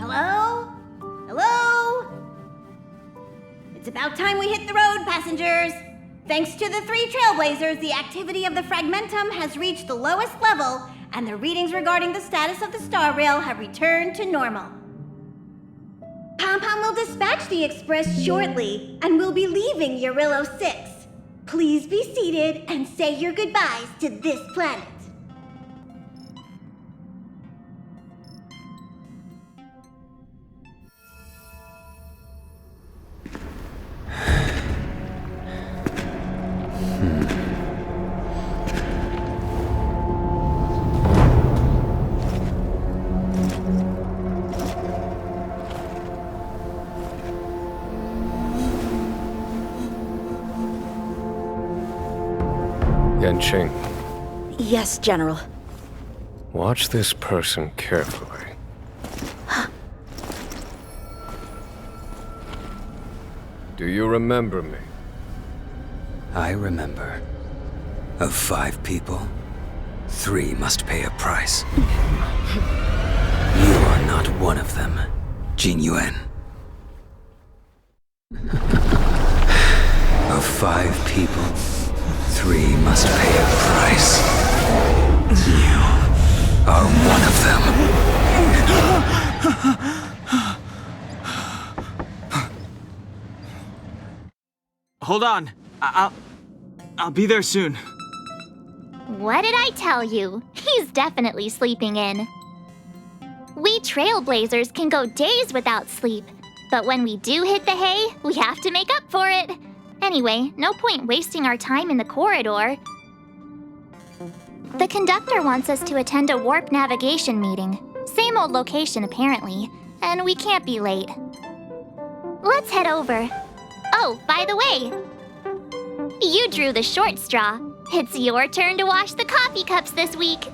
Hello? Hello? It's about time we hit the road, passengers. Thanks to the 3 trailblazers, the activity of the fragmentum has reached the lowest level, and the readings regarding the status of the star rail have returned to normal. Pom-Pom will dispatch the express shortly, and we'll be leaving Urillo 6. Please be seated and say your goodbyes to this planet. Yanqing, Yes, General. watch this person carefully. Do you remember me? I remember. Of 5 people, 3 must pay a price. You are not one of them, Jin Yuan. Of 5 people, 3 must pay a price. You are one of them. Hold on. I'll be there soon. What did I tell you? He's definitely sleeping in. We trailblazers can go days without sleep, but when we do hit the hay, we have to make up for it. Anyway, no point wasting our time in the corridor. The conductor wants us to attend a warp navigation meeting. Same old location, apparently, and we can't be late. Let's head over. Oh, by the way, you drew the short straw. It's your turn to wash the coffee cups this week.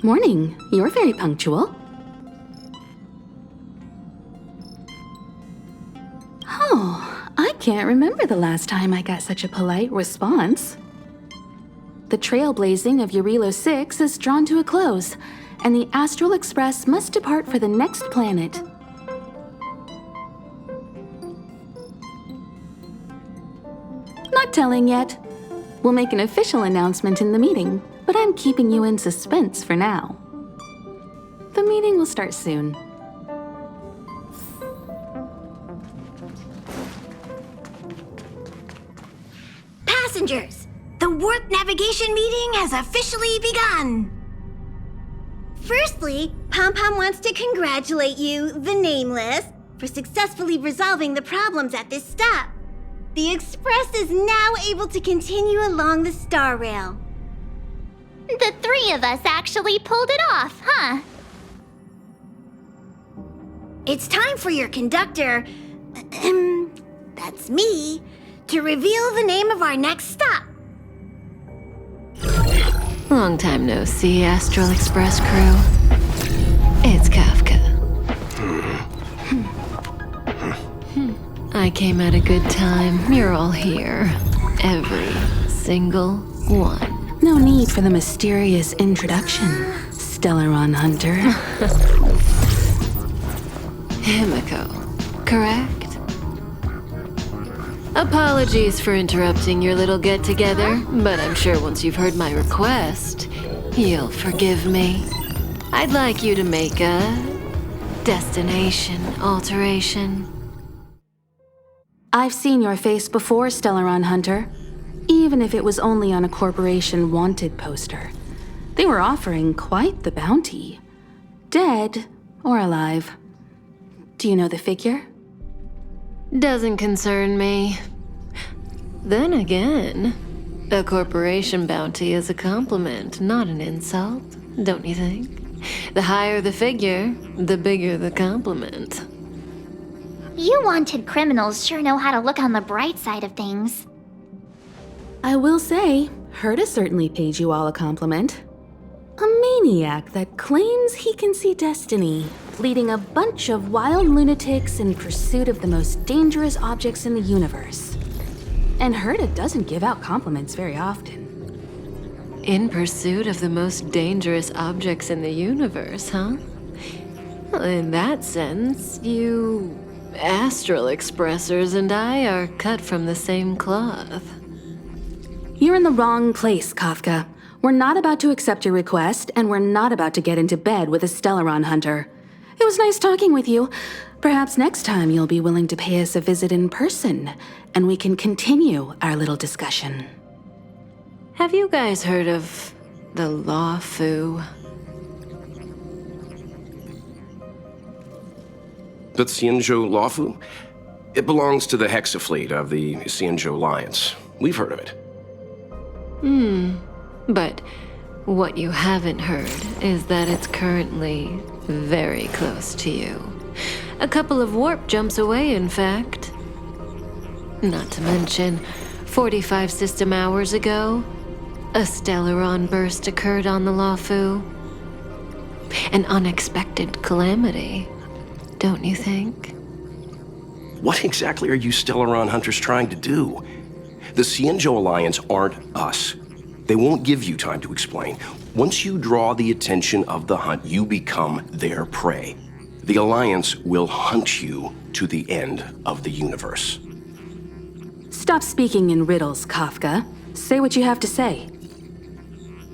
Morning. You're very punctual. Oh, I can't remember the last time I got such a polite response. The trailblazing of Urillo 6 is drawn to a close, and the Astral Express must depart for the next planet. Not telling yet. We'll make an official announcement in the meeting, but I'm keeping you in suspense for now. The meeting will start soon. Passengers, the warp navigation meeting has officially begun. Firstly, Pom-Pom wants to congratulate you, the Nameless, for successfully resolving the problems at this stop. The Express is now able to continue along the star rail. The 3 of us actually pulled it off, huh? It's time for your conductor, that's me, to reveal the name of our next stop. Long time no see, Astral Express crew. It's Kafka. I came at a good time. You're all here. Every single one. No need for the mysterious introduction, Stellaron Hunter. Himiko, correct? Apologies for interrupting your little get-together, but I'm sure once you've heard my request, you'll forgive me. I'd like you to make a destination alteration. I've seen your face before, Stellaron Hunter. Even if it was only on a corporation wanted poster. They were offering quite the bounty. Dead or alive. Do you know the figure? Doesn't concern me. Then again, a corporation bounty is a compliment, not an insult, don't you think? The higher the figure, the bigger the compliment. You wanted criminals sure know how to look on the bright side of things. I will say, Herta certainly paid you all a compliment. A maniac that claims he can see destiny leading a bunch of wild lunatics in pursuit of the most dangerous objects in the universe. And Herta doesn't give out compliments very often. In pursuit of the most dangerous objects in the universe, huh? Well, in that sense, you astral expressors and I are cut from the same cloth. You're in the wrong place, Kafka. We're not about to accept your request, and we're not about to get into bed with a Stellaron hunter. It was nice talking with you. Perhaps next time you'll be willing to pay us a visit in person, and we can continue our little discussion. Have you guys heard of the Law Fu? The Xianzhou Lawfu? It belongs to the Hexafleet of the Xianzhou Alliance. We've heard of it. But what you haven't heard is that it's currently very close to you. A couple of warp jumps away, in fact. Not to mention, 45 system hours ago, a Stellaron burst occurred on the Lawfu. An unexpected calamity, don't you think? What exactly are you Stellaron hunters trying to do? The Xianzhou Alliance aren't us. They won't give you time to explain. Once you draw the attention of the hunt, you become their prey. The Alliance will hunt you to the end of the universe. Stop speaking in riddles, Kafka. Say what you have to say.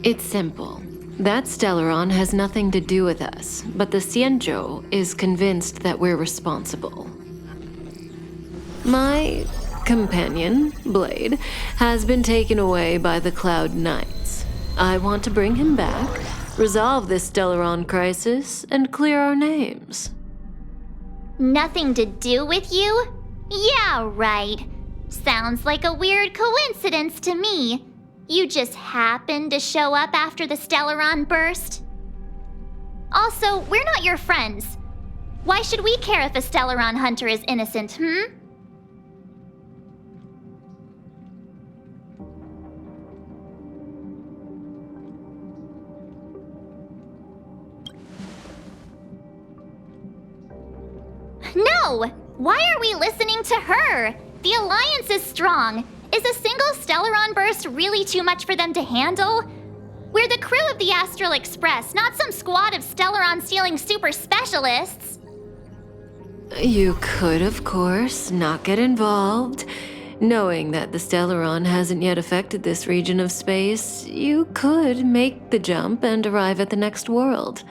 It's simple. That Stellaron has nothing to do with us, but the Xianzhou is convinced that we're responsible. My companion, Blade, has been taken away by the Cloud Knights. I want to bring him back, resolve this Stellaron crisis, and clear our names. Nothing to do with you? Yeah, right. Sounds like a weird coincidence to me. You just happened to show up after the Stellaron burst? Also, we're not your friends. Why should we care if a Stellaron hunter is innocent, No! Why are we listening to her? The Alliance is strong. Is a single Stellaron burst really too much for them to handle? We're the crew of the Astral Express, not some squad of Stellaron-stealing super specialists. You could, of course, not get involved. Knowing that the Stellaron hasn't yet affected this region of space, you could make the jump and arrive at the next world.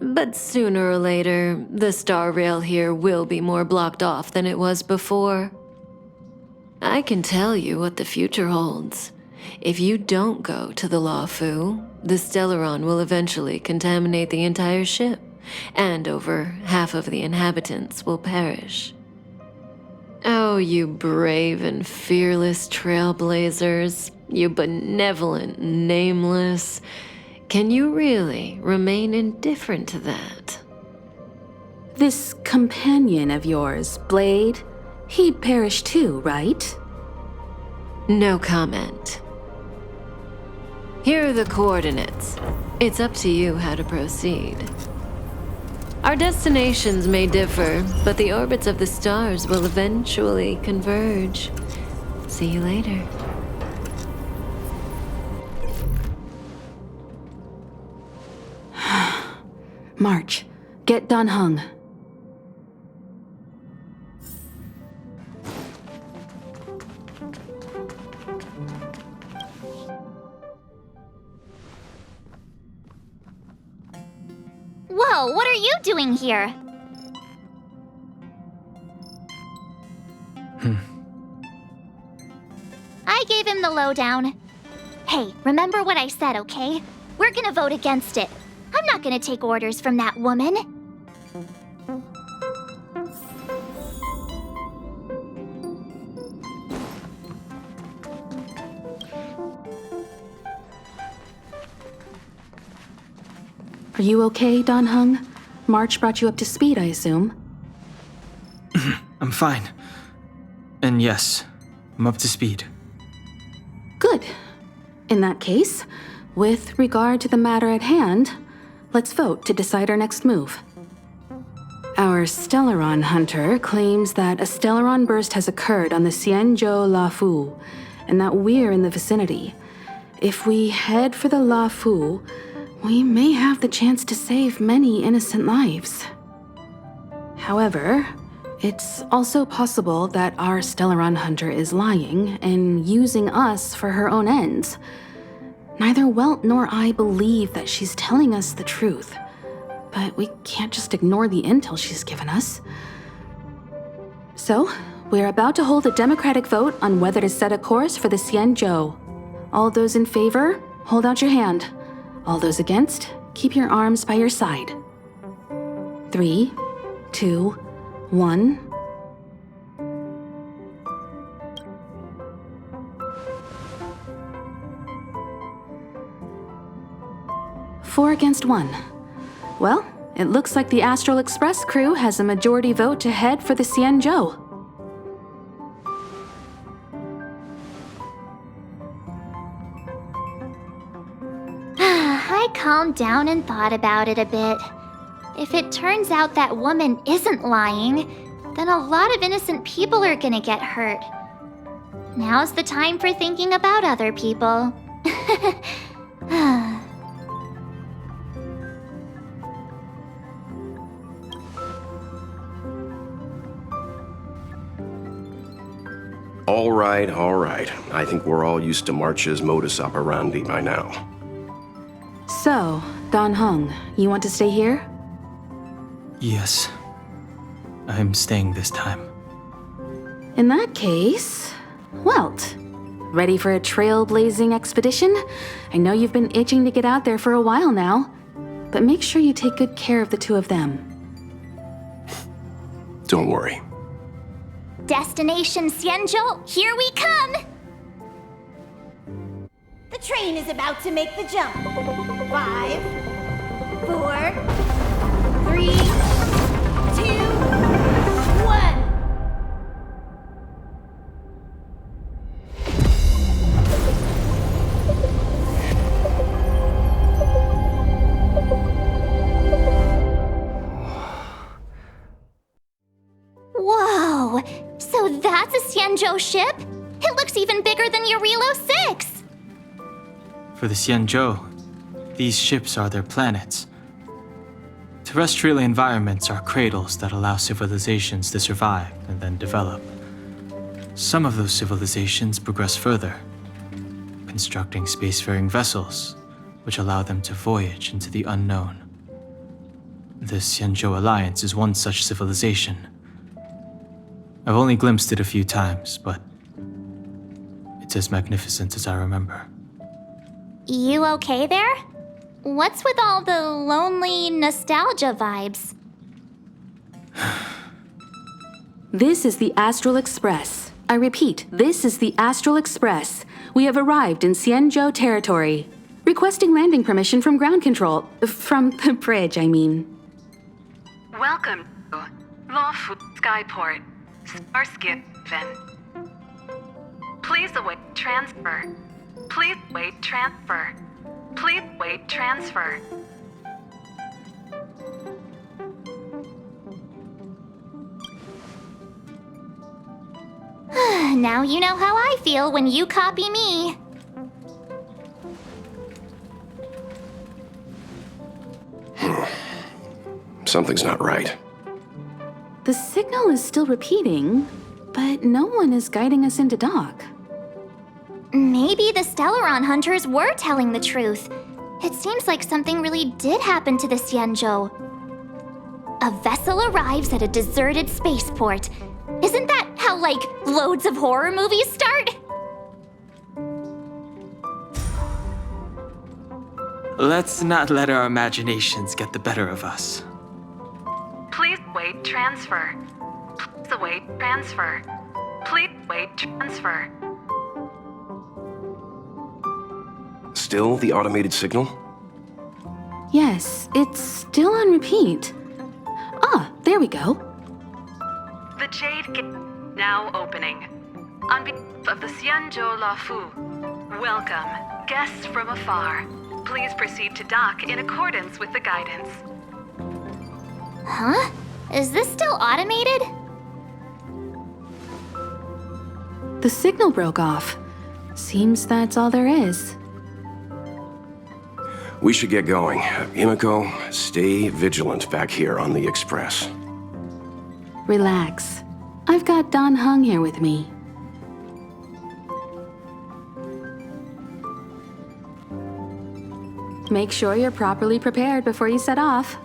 But sooner or later, the star rail here will be more blocked off than it was before. I can tell you what the future holds. If you don't go to the Lawfu, the Stellaron will eventually contaminate the entire ship, and over half of the inhabitants will perish. Oh, you brave and fearless trailblazers, you benevolent nameless. Can you really remain indifferent to that? This companion of yours, Blade, he'd perish too, right? No comment. Here are the coordinates. It's up to you how to proceed. Our destinations may differ, but the orbits of the stars will eventually converge. See you later. March, get Dan Heng. Whoa, what are you doing here? I gave him the lowdown. Hey, remember what I said, okay? We're gonna vote against it. I'm not gonna take orders from that woman. Are you okay, Dan Heng? March brought you up to speed, I assume. I'm fine. And yes, I'm up to speed. Good. In that case, with regard to the matter at hand, let's vote to decide our next move. Our Stellaron hunter claims that a Stellaron burst has occurred on the Xianzhou Lafu, and that we're in the vicinity. If we head for the Lafu, we may have the chance to save many innocent lives. However, it's also possible that our Stellaron hunter is lying and using us for her own ends. Neither Welt nor I believe that she's telling us the truth, but we can't just ignore the intel she's given us. So, we're about to hold a democratic vote on whether to set a course for the Xianzhou. All those in favor, hold out your hand. All those against, keep your arms by your side. 3, 2, 1. Four against 1. Well, it looks like the Astral Express crew has a majority vote to head for the Xianzhou. I calmed down and thought about it a bit. If it turns out that woman isn't lying, then a lot of innocent people are gonna get hurt. Now's the time for thinking about other people. All right, all right. I think we're all used to March's modus operandi by now. So, Dan Heng, you want to stay here? Yes. I'm staying this time. In that case, Welt, ready for a trailblazing expedition? I know you've been itching to get out there for a while now, but make sure you take good care of the two of them. Don't worry. Destination Xianzhou, here we come! The train is about to make the jump. 5, 4, 3, 2, 1. Whoa! So that's a Xianzhou ship? It looks even bigger than Eurilo 6! For the Xianzhou, these ships are their planets. Terrestrial environments are cradles that allow civilizations to survive and then develop. Some of those civilizations progress further, constructing spacefaring vessels, which allow them to voyage into the unknown. The Xianzhou Alliance is one such civilization. I've only glimpsed it a few times, but it's as magnificent as I remember. You okay there? What's with all the lonely nostalgia vibes? This is the Astral Express. I repeat, this is the Astral Express. We have arrived in Xianzhou territory. Requesting landing permission from ground control. From the bridge, I mean. Welcome to Lawful Skyport, Starsky Finn. Please await transfer. Please wait transfer. Please wait transfer. Now you know how I feel when you copy me. Something's not right. The signal is still repeating, but no one is guiding us into dock. Maybe the Stellaron hunters were telling the truth. It seems like something really did happen to the Xianzhou. A vessel arrives at a deserted spaceport. Isn't that how, loads of horror movies start? Let's not let our imaginations get the better of us. Please wait transfer. Please await transfer. Please wait transfer. Still the automated signal? Yes, it's still on repeat. Ah, there we go. The Jade Gate now opening. On behalf of the Xianzhou Lafu, welcome, guests from afar. Please proceed to dock in accordance with the guidance. Huh? Is this still automated? The signal broke off. Seems that's all there is. We should get going. Himiko, stay vigilant back here on the Express. Relax. I've got Don Hung here with me. Make sure you're properly prepared before you set off.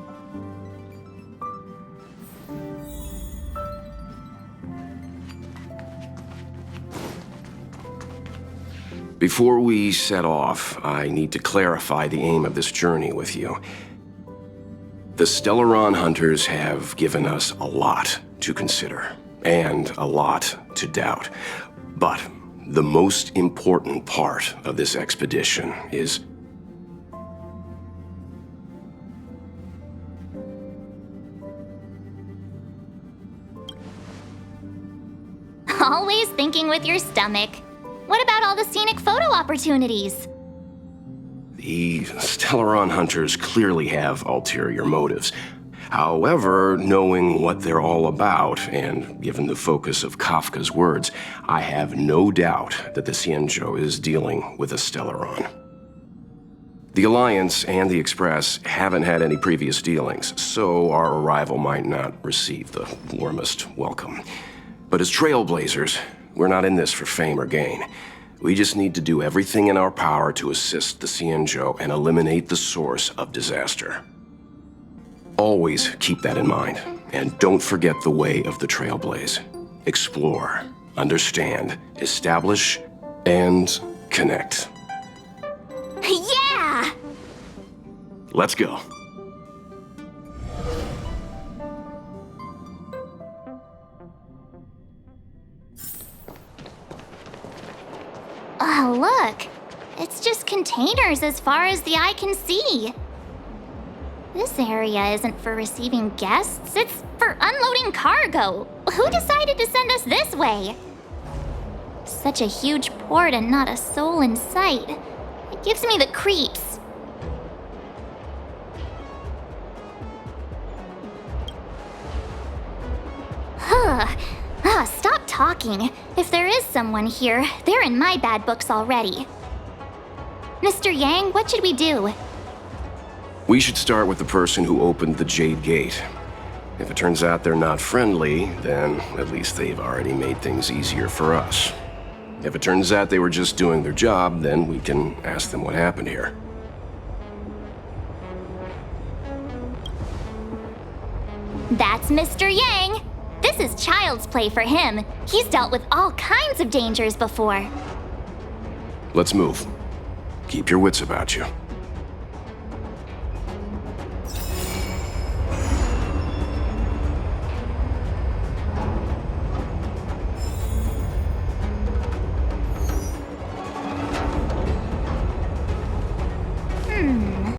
Before we set off, I need to clarify the aim of this journey with you. The Stellaron Hunters have given us a lot to consider, and a lot to doubt. But the most important part of this expedition is... Always thinking with your stomach. What about all the scenic photo opportunities? The Stellaron Hunters clearly have ulterior motives. However, knowing what they're all about, and given the focus of Kafka's words, I have no doubt that the Xianzhou is dealing with a Stellaron. The Alliance and the Express haven't had any previous dealings, so our arrival might not receive the warmest welcome. But as trailblazers, we're not in this for fame or gain. We just need to do everything in our power to assist the Xianzhou and eliminate the source of disaster. Always keep that in mind, and don't forget the way of the Trailblaze. Explore, understand, establish, and connect. Yeah! Let's go. Oh, look! It's just containers as far as the eye can see. This area isn't for receiving guests, it's for unloading cargo. Who decided to send us this way? Such a huge port and not a soul in sight. It gives me the creeps. Stop talking. If there is someone here, they're in my bad books already. Mr. Yang, what should we do? We should start with the person who opened the Jade Gate. If it turns out they're not friendly, then at least they've already made things easier for us. If it turns out they were just doing their job, then we can ask them what happened here. That's Mr. Yang. This is child's play for him. He's dealt with all kinds of dangers before. Let's move. Keep your wits about you.